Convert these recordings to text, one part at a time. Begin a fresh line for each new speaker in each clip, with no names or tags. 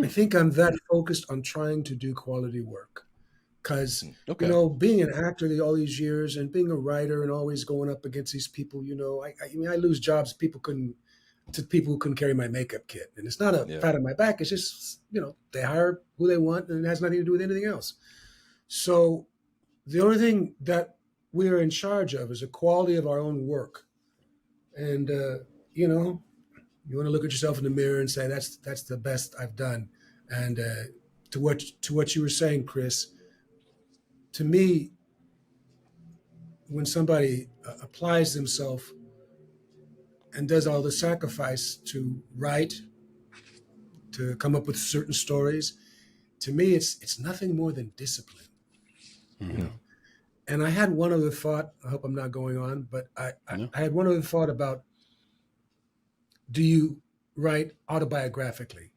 I think I'm that focused on trying to do quality work. Because,
Okay.
being an actor all these years and being a writer and always going up against these people, I mean, I lose jobs people who couldn't carry my makeup kit. And it's not a pat on my back. It's just, they hire who they want and it has nothing to do with anything else. So the only thing that we are in charge of is the quality of our own work. And, you want to look at yourself in the mirror and say, that's the best I've done. And to what you were saying, Chris, to me, when somebody applies themselves and does all the sacrifice to write, to come up with certain stories, to me, it's nothing more than discipline.
Mm-hmm.
And I had one other thought. I hope I'm not going on, but I had one other thought about: do you write autobiographically?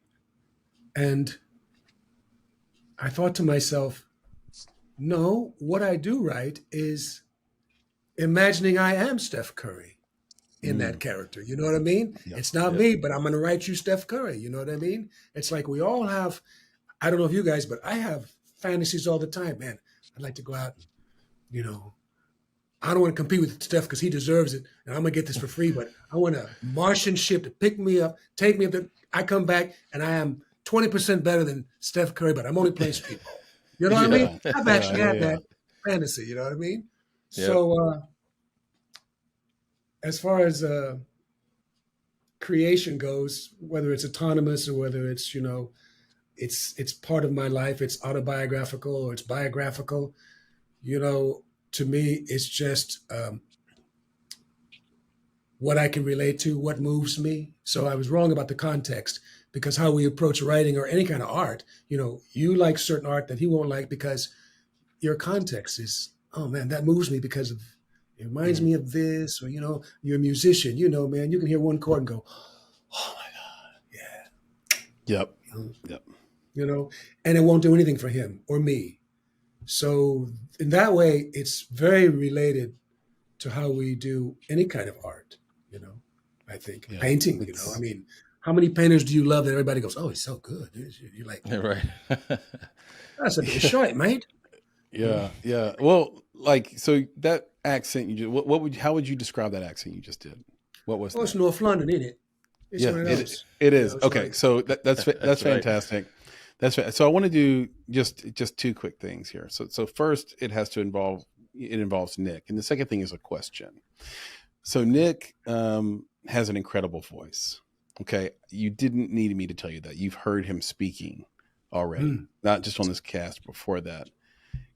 And I thought to myself, no, what I do write is imagining I am Steph Curry in that character. You know what I mean? Yep. It's not me, but I'm going to write you Steph Curry. You know what I mean? It's like we all have, I don't know if you guys, but I have fantasies all the time. Man, I'd like to go out and, I don't want to compete with Steph because he deserves it and I'm going to get this for free, but I want a Martian ship to pick me up, take me up. I come back and I am 20% better than Steph Curry, but I'm only playing street ball. You know what I mean? I've actually had that fantasy, you know what I mean? Yep. So as far as creation goes, whether it's autonomous or whether it's, it's part of my life, it's autobiographical or it's biographical, to me, it's just what I can relate to, what moves me. So I was wrong about the context, because how we approach writing or any kind of art, you like certain art that he won't like because your context is, oh man, that moves me because of, it reminds me of this, or, you're a musician, man, you can hear one chord and go, oh my God, yeah.
Yep.
And it won't do anything for him or me. So in that way, it's very related to how we do any kind of art, I think. Painting, I mean, how many painters do you love that everybody goes, oh, he's so good? You're like,
right.
That's a bit short, mate.
Yeah. Well, so that accent you just, how would you describe that accent you just did? What was that?
It's North London, isn't it? It's
it is. Okay. So that's fantastic. That's right. So I want to do just two quick things here. So first, it involves Nick, and the second thing is a question. So Nick has an incredible voice. Okay, you didn't need me to tell you that. You've heard him speaking already, not just on this cast. Before that,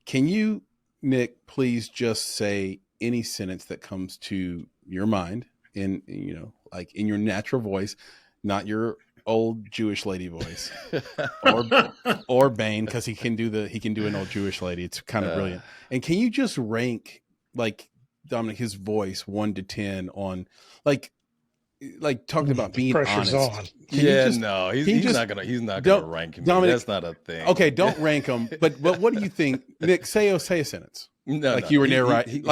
can you, Nick, please just say any sentence that comes to your mind in in your natural voice, not your old Jewish lady voice, or Bane, because he can do an old Jewish lady. It's kind of brilliant. And can you just rank Dominic, his voice 1 to 10 on talking about being honest.
On.
He's
not gonna rank him. Dominic, that's not a thing.
Okay, don't rank him. But what do you think, Nick? Say a sentence. You were narrating.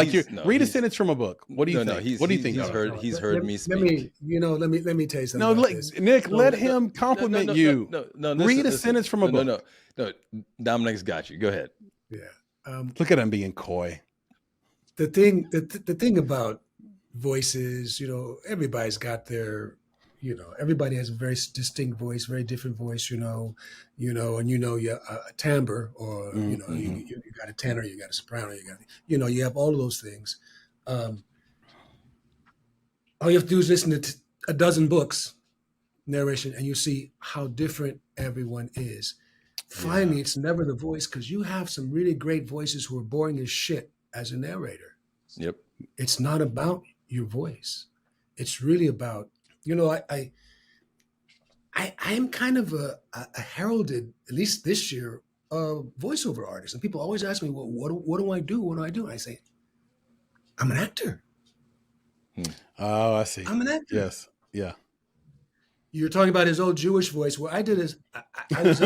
Read a sentence from a book. What do you think? What do you think?
He's heard me speak.
Let me tell you something.
No, Nick, let him compliment you.
No,
read a sentence from a book.
No. Dominic's got you. Go ahead.
Yeah.
Look at him being coy.
The thing about voices, everybody's got their, everybody has a very distinct voice, very different voice, and you a timbre, or you got a tenor, you got a soprano, you have all of those things. All you have to do is listen to a dozen books, narration, and you see how different everyone is. Finally, it's never the voice, because you have some really great voices who are boring as shit as a narrator.
Yep.
It's not about your voice. It's really about, I am kind of a heralded, at least this year, voiceover artist. And people always ask me, well, what do I do? What do I do? And I say, I'm an actor.
Oh, I see.
I'm an actor.
Yes. Yeah.
You're talking about his old Jewish voice. What I did is I was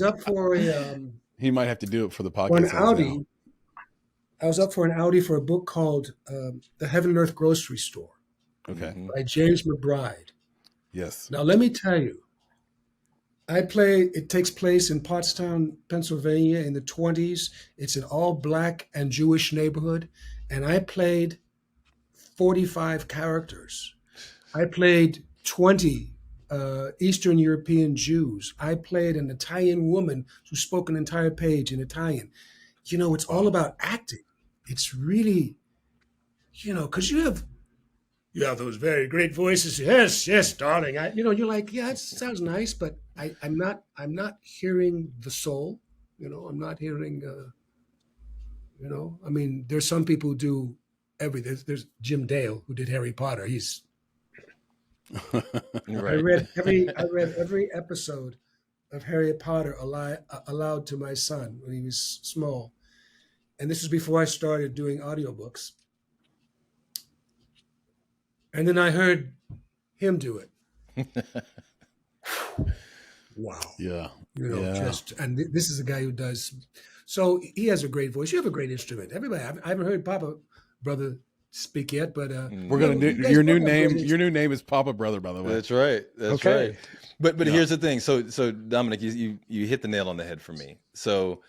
up for a
he might have to do it for the podcast.
I was up for an Audi for a book called The Heaven and Earth Grocery Store.
Okay.
By James McBride.
Yes.
Now, let me tell you, It takes place in Pottstown, Pennsylvania in the 20s. It's an all black and Jewish neighborhood. And I played 45 characters. I played 20 Eastern European Jews. I played an Italian woman who spoke an entire page in Italian. It's all about acting. It's really, because you have those very great voices. Yes, yes, darling. You're like, yeah, it sounds nice, but I'm not hearing the soul. I'm not hearing. I mean, there's some people who do everything. There's Jim Dale who did Harry Potter. He's.
Right.
I read every episode of Harry Potter aloud to my son when he was small, and this was before I started doing audiobooks. And then I heard him do it. Wow.
Yeah.
And this is a guy who does. So he has a great voice. You have a great instrument. Everybody. I haven't heard Papa Brother speak yet, but
we're gonna do your new name. Your new name is Papa Brother, by the way.
That's right. That's right. But here's the thing. So Dominic, you hit the nail on the head for me. So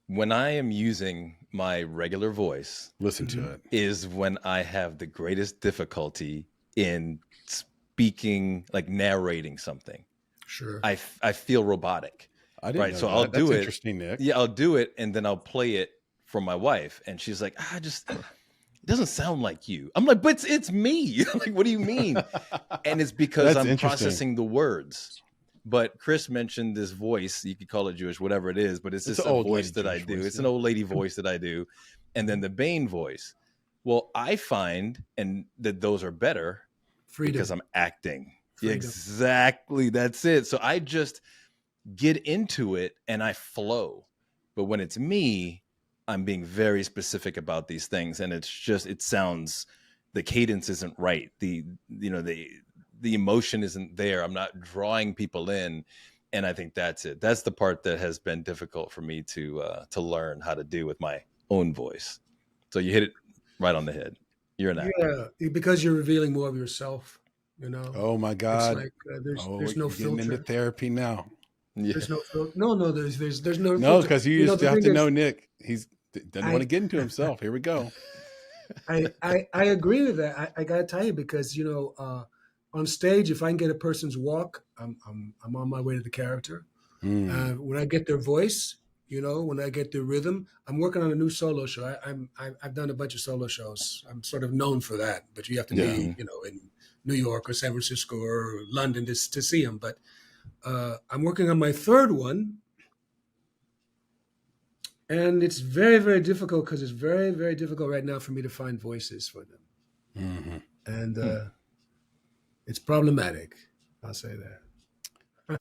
when I am using my regular voice,
listen to it,
is when I have the greatest difficulty in speaking, like narrating something.
Sure.
I feel robotic.
I didn't know
so
that.
I'll do it.
Interesting, Nick.
Yeah, I'll do it, and then I'll play it for my wife, and she's like, it doesn't sound like you. I'm like, but it's me. Like, what do you mean? And it's because I'm processing the words. But Chris mentioned this voice. You could call it Jewish, whatever it is, but it's just a voice that I do. It's an old lady voice that I do. And then the Bane voice. Well, I find that those are better because I'm acting. Exactly. That's it. So I just get into it and I flow. But when it's me, I'm being very specific about these things. And it's just, it sounds, the cadence isn't right. The emotion isn't there. I'm not drawing people in. And I think that's it. That's the part that has been difficult for me to learn how to do with my own voice. So you hit it right on the head. You're an actor.
Yeah, because you're revealing more of yourself,
Oh my God.
It's like, there's no filter.
Getting into therapy now.
Yeah. There's no filter. No, there's no
No, because you just have to know Nick. He's doesn't want to get into himself. Here we go.
I agree with that. I gotta tell you, because on stage, if I can get a person's walk, I'm on my way to the character. When I get their voice, when I get their rhythm, I'm working on a new solo show. I've done a bunch of solo shows. I'm sort of known for that, but you have to be, in New York or San Francisco or London to see them. But I'm working on my third one, and it's very, very difficult because it's very, very difficult right now for me to find voices for them, and it's problematic. I'll say that.